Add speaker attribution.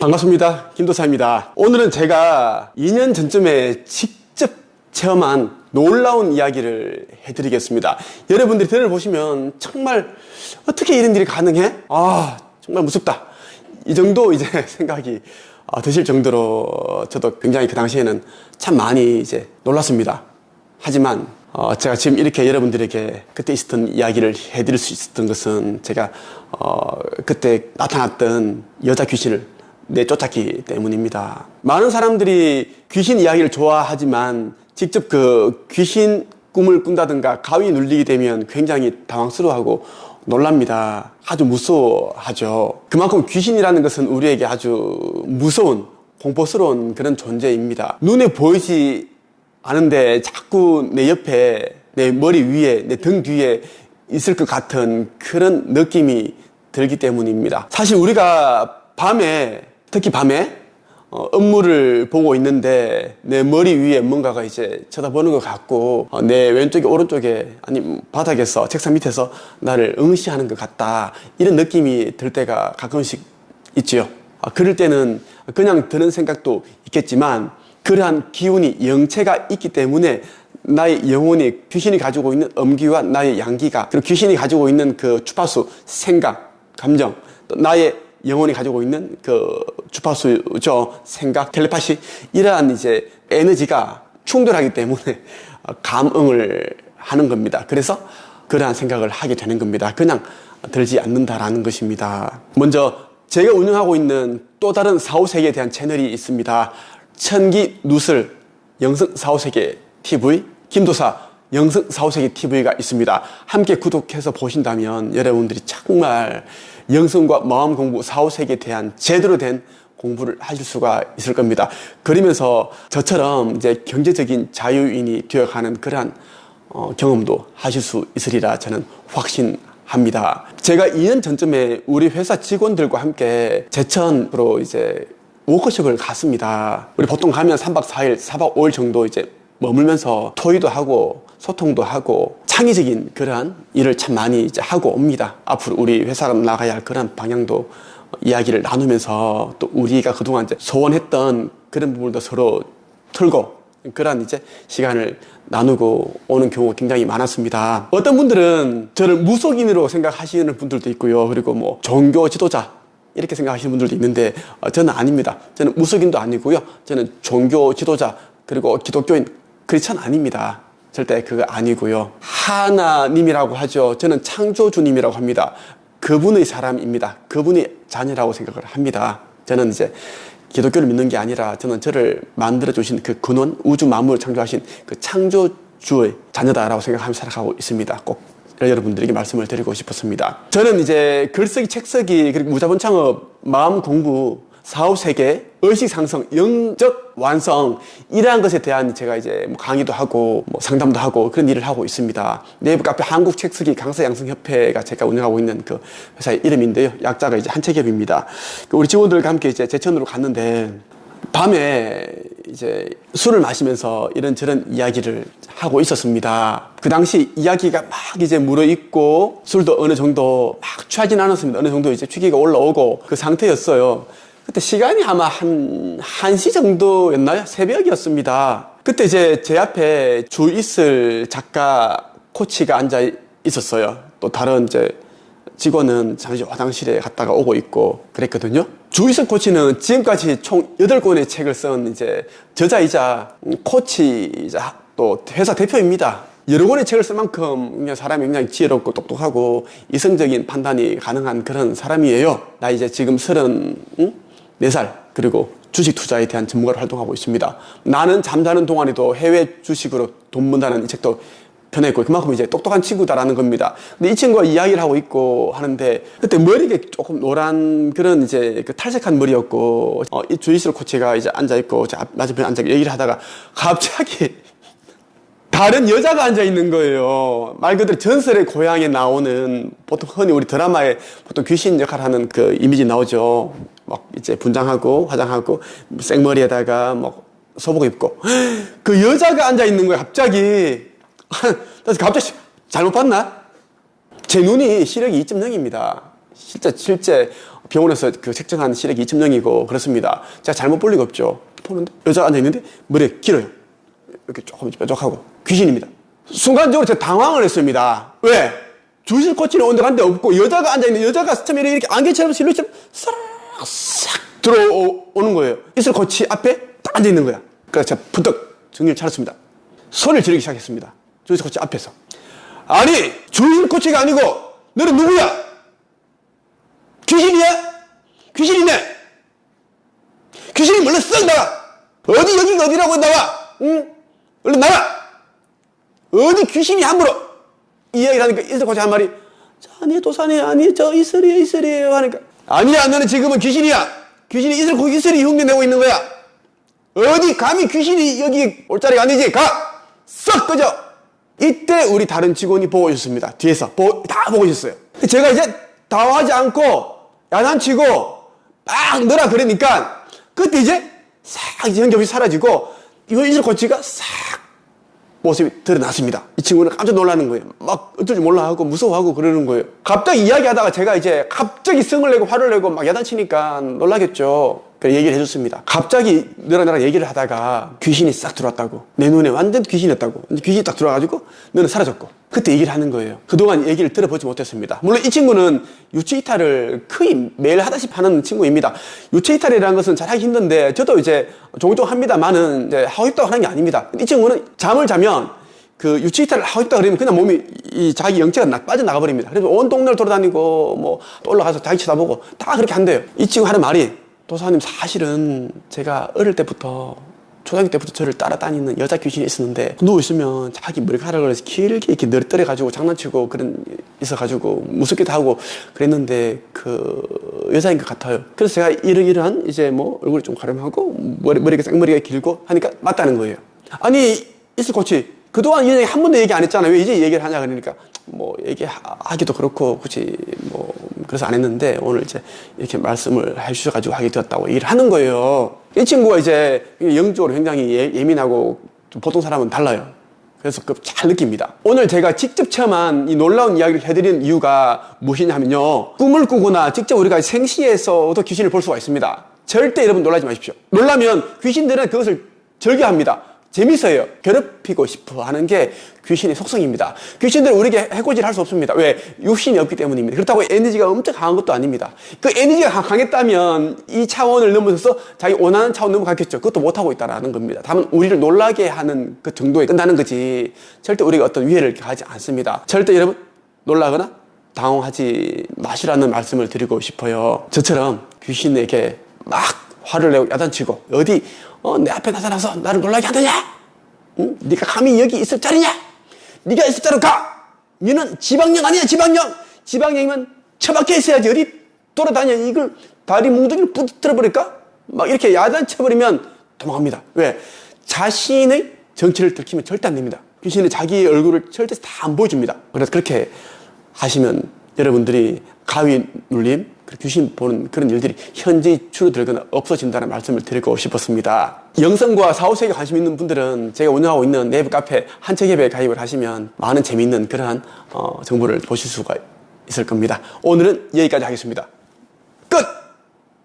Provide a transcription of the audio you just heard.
Speaker 1: 반갑습니다. 김도사입니다. 오늘은 제가 2년 전쯤에 직접 체험한 놀라운 이야기를 해드리겠습니다. 여러분들이 들어보시면 정말 어떻게 이런 일이 가능해? 정말 무섭다. 이 정도 이제 생각이 드실 정도로 저도 굉장히 그 당시에는 참 많이 이제 놀랐습니다. 하지만 제가 지금 이렇게 여러분들에게 그때 있었던 이야기를 해드릴 수 있었던 것은 제가 그때 나타났던 여자 귀신을 내쫓았기 때문입니다. 많은 사람들이 귀신 이야기를 좋아하지만 직접 그 귀신 꿈을 꾼다든가 가위 눌리게 되면 굉장히 당황스러워하고 놀랍니다. 아주 무서워하죠. 그만큼 귀신이라는 것은 우리에게 아주 무서운 공포스러운 그런 존재입니다. 눈에 보이지 않은데 자꾸 내 옆에, 내 머리 위에, 내 등 뒤에 있을 것 같은 그런 느낌이 들기 때문입니다. 사실 우리가 밤에, 특히 밤에 업무를 보고 있는데 내 머리 위에 뭔가가 이제 쳐다보는 것 같고 내 왼쪽에 오른쪽에 아니 바닥에서 책상 밑에서 나를 응시하는 것 같다, 이런 느낌이 들 때가 가끔씩 있지요. 그럴 때는 그냥 드는 생각도 있겠지만 그러한 기운이 영체가 있기 때문에 나의 영혼이, 귀신이 가지고 있는 음기와 나의 양기가, 그리고 귀신이 가지고 있는 그 주파수, 생각, 감정, 또 나의 영혼이 가지고 있는 그 주파수죠, 생각, 텔레파시, 이러한 이제 에너지가 충돌하기 때문에 감응을 하는 겁니다. 그래서 그러한 생각을 하게 되는 겁니다. 그냥 들지 않는다라는 것입니다. 먼저 제가 운영하고 있는 또 다른 사후세계에 대한 채널이 있습니다. 천기누설 영성사후세계 TV, 김도사 영성사후세계 TV가 있습니다. 함께 구독해서 보신다면 여러분들이 정말 영성과 마음 공부, 사후세계에 대한 제대로 된 공부를 하실 수가 있을 겁니다. 그러면서 저처럼 이제 경제적인 자유인이 되어가는 그러한 경험도 하실 수 있으리라 저는 확신합니다. 제가 2년 전쯤에 우리 회사 직원들과 함께 제천으로 이제 워크숍을 갔습니다. 우리 보통 가면 3박 4일, 4박 5일 정도 이제 머물면서 토의도 하고 소통도 하고 창의적인 그러한 일을 참 많이 이제 하고 옵니다. 앞으로 우리 회사가 나가야 할 그런 방향도 이야기를 나누면서 또 우리가 그동안 이제 소원했던 그런 부분도 서로 털고 그런 이제 시간을 나누고 오는 경우가 굉장히 많았습니다. 어떤 분들은 저를 무속인으로 생각하시는 분들도 있고요. 그리고 뭐 종교 지도자 이렇게 생각하시는 분들도 있는데 저는 아닙니다. 저는 무속인도 아니고요. 저는 종교 지도자 그리고 기독교인 크리스찬 아닙니다. 절대 그거 아니고요. 하나님이라고 하죠. 저는 창조주님이라고 합니다. 그분의 사람입니다. 그분의 자녀라고 생각을 합니다. 저는 이제 기독교를 믿는 게 아니라 저는 저를 만들어주신 그 근원, 우주 만물을 창조하신 그 창조주의 자녀다라고 생각하면서 살아가고 있습니다. 꼭 여러분들에게 말씀을 드리고 싶었습니다. 저는 이제 글쓰기, 책쓰기, 그리고 무자본 창업, 마음 공부, 사후세계, 의식 상승, 영적 완성, 이러한 것에 대한 제가 이제 뭐 강의도 하고 뭐 상담도 하고 그런 일을 하고 있습니다. 네이버 카페 한국 책쓰기 강사 양성 협회가 제가 운영하고 있는 그 회사의 이름인데요. 약자가 이제 한책협입니다. 우리 직원들과 함께 이제 제천으로 갔는데 밤에 이제 술을 마시면서 이런저런 이야기를 하고 있었습니다. 그 당시 이야기가 막 이제 무르익고 술도 어느 정도 막 취하진 않았습니다. 어느 정도 이제 취기가 올라오고 그 상태였어요. 그때 시간이 아마 한 1시 정도였나요? 새벽이었습니다. 그때 이제 제 앞에 주 있을 작가 코치가 앉아 있었어요. 또 다른 이제 직원은 잠시 화장실에 갔다가 오고 있고 그랬거든요. 주 있을 코치는 지금까지 총 8권의 책을 쓴 이제 저자이자 코치이자 또 회사 대표입니다. 여러 권의 책을 쓸 만큼 그냥 사람이 굉장히 지혜롭고 똑똑하고 이성적인 판단이 가능한 그런 사람이에요. 나 이제 지금 34살, 그리고 주식 투자에 대한 전문가로 활동하고 있습니다. 나는 잠자는 동안에도 해외 주식으로 돈 번다는 이 책도 펴냈고 그만큼 이제 똑똑한 친구다라는 겁니다. 근데 이 친구가 이야기를 하고 있고 하는데 그때 머리가 조금 노란 그런 이제 그 탈색한 머리였고 이 주이슬 코치가 이제 앉아있고 맞은편에 앉아 얘기를 하다가 갑자기 다른 여자가 앉아있는 거예요. 말 그대로 전설의 고향에 나오는, 보통 흔히 우리 드라마에 보통 귀신 역할 하는 그 이미지 나오죠. 막 이제 분장하고 화장하고 생머리에다가 막 소복 입고 그 여자가 앉아있는 거예요. 갑자기 잘못 봤나? 제 눈이 시력이 2.0입니다. 실제 병원에서 그 책정한 시력이 2.0이고 그렇습니다. 제가 잘못 볼 리가 없죠. 보는데 여자가 앉아있는데 머리가 길어요. 이렇게 조금 뾰족하고 귀신입니다. 순간적으로 제가 당황을 했습니다. 왜? 주실 코치는 온 데 간 데 없고 여자가 앉아있는 여자가 처음에 이렇게 안개처럼 실루엣처럼 싹 들어오는 거예요. 이슬 코치 앞에 딱 앉아있는 거야. 그래서 제가 부쩍 정신을 차렸습니다. 소리를 지르기 시작했습니다. 주실 코치 앞에서. 아니 주실 코치가 아니고 너는 누구야? 귀신이야? 귀신이네. 귀신이 몰래 썩 나와. 어디 여기가 어디라고 나와? 응? 얼른 나와. 어디 귀신이 함부로 이 이야기를 하니까 이슬 코치 한 말이 아니 도사님 아니 저 이슬이에요 하니까 아니야 너는 지금은 귀신이야. 귀신이 이슬이 흉내내고 있는 거야. 어디 감히 귀신이 여기 올 자리가 아니지. 가! 썩 꺼져. 이때 우리 다른 직원이 보고 있었습니다. 뒤에서 다 보고 있었어요. 제가 이제 당황하지 않고 야단치고 막 넣으라 그러니까 그때 이제 싹 이제 현경이 사라지고 이슬 코치가 싹 모습이 드러났습니다. 이 친구는 깜짝 놀라는 거예요. 막 어쩔 줄 몰라 하고 무서워하고 그러는 거예요. 갑자기 이야기하다가 제가 이제 갑자기 성을 내고 화를 내고 막 야단치니까 놀라겠죠. 그래서 얘기를 해줬습니다. 갑자기 너랑 얘기를 하다가 귀신이 싹 들어왔다고. 내 눈에 완전 귀신이었다고. 귀신이 딱 들어와가지고 너는 사라졌고. 그때 얘기를 하는 거예요. 그동안 얘기를 들어보지 못했습니다. 물론 이 친구는 유체 이탈을 거의 매일 하다시피 하는 친구입니다. 유체 이탈이라는 것은 잘하기 힘든데 저도 이제 종종 합니다만은 이제 하고 싶다고 하는 게 아닙니다. 이 친구는 잠을 자면 그 유체 이탈을 하고 싶다 그러면 그냥 몸이 이 자기 영체가 빠져나가 버립니다. 그래서 온 동네를 돌아다니고 뭐 또 올라가서 자기 쳐다보고 다 그렇게 한대요. 이 친구 하는 말이 도사님 사실은 제가 어릴 때부터 초등학교 때부터 저를 따라다니는 여자 귀신이 있었는데 누워있으면 자기 머리카락을 길게 이렇게 늘어뜨려가지고 장난치고 그런 있어가지고 무섭기도 하고 그랬는데 그 여자인 것 같아요. 그래서 제가 이러한 이제 뭐 얼굴이 좀 가름하고 머리가 쌍머리가 길고 하니까 맞다는 거예요. 아니 이슬 코치 그동안 이 얘기 한 번도 얘기 안 했잖아. 왜 이제 얘기를 하냐 그러니까 뭐 얘기하기도 그렇고 굳이 뭐 그래서 안 했는데 오늘 이제 이렇게 말씀을 해주셔가지고 하게 되었다고 얘기를 하는 거예요. 이 친구가 이제 영적으로 굉장히 예민하고 보통 사람은 달라요. 그래서 그 잘 느낍니다. 오늘 제가 직접 체험한 이 놀라운 이야기를 해드리는 이유가 무엇이냐면요. 꿈을 꾸거나 직접 우리가 생시에서도 귀신을 볼 수가 있습니다. 절대 여러분 놀라지 마십시오. 놀라면 귀신들은 그것을 즐겨합니다. 재밌어요. 괴롭히고 싶어 하는 게 귀신의 속성입니다. 귀신들은 우리에게 해코지를 할 수 없습니다. 왜? 육신이 없기 때문입니다. 그렇다고 에너지가 엄청 강한 것도 아닙니다. 그 에너지가 강했다면 이 차원을 넘어서서 자기 원하는 차원 넘어갔겠죠. 그것도 못하고 있다는 겁니다. 다만 우리를 놀라게 하는 그 정도에 끝나는 거지 절대 우리가 어떤 위해를 가하지 않습니다. 절대 여러분 놀라거나 당황하지 마시라는 말씀을 드리고 싶어요. 저처럼 귀신에게 막 화를 내고 야단치고 어디 내 앞에 나타나서 나를 놀라게 하더냐? 응? 네가 감히 여기 있을 자리냐? 네가 있을 자로 가! 너는 지방령 아니야 지방령! 지방령이면 처박혀 있어야지 어디 돌아다녀. 이걸 다리 뭉둥이를 부러뜨려 버릴까? 막 이렇게 야단쳐버리면 도망갑니다. 왜? 자신의 정체를 들키면 절대 안 됩니다. 귀신은 자기 얼굴을 절대 다 안 보여줍니다. 그래서 그렇게 하시면 여러분들이 가위 눌림, 귀신 보는 그런 일들이 현저히 줄어들거나 없어진다는 말씀을 드리고 싶었습니다. 영성과 사후세계에 관심 있는 분들은 제가 운영하고 있는 네이버 카페 한책협회에 가입을 하시면 많은 재미있는 그러한 정보를 보실 수가 있을 겁니다. 오늘은 여기까지 하겠습니다. 끝!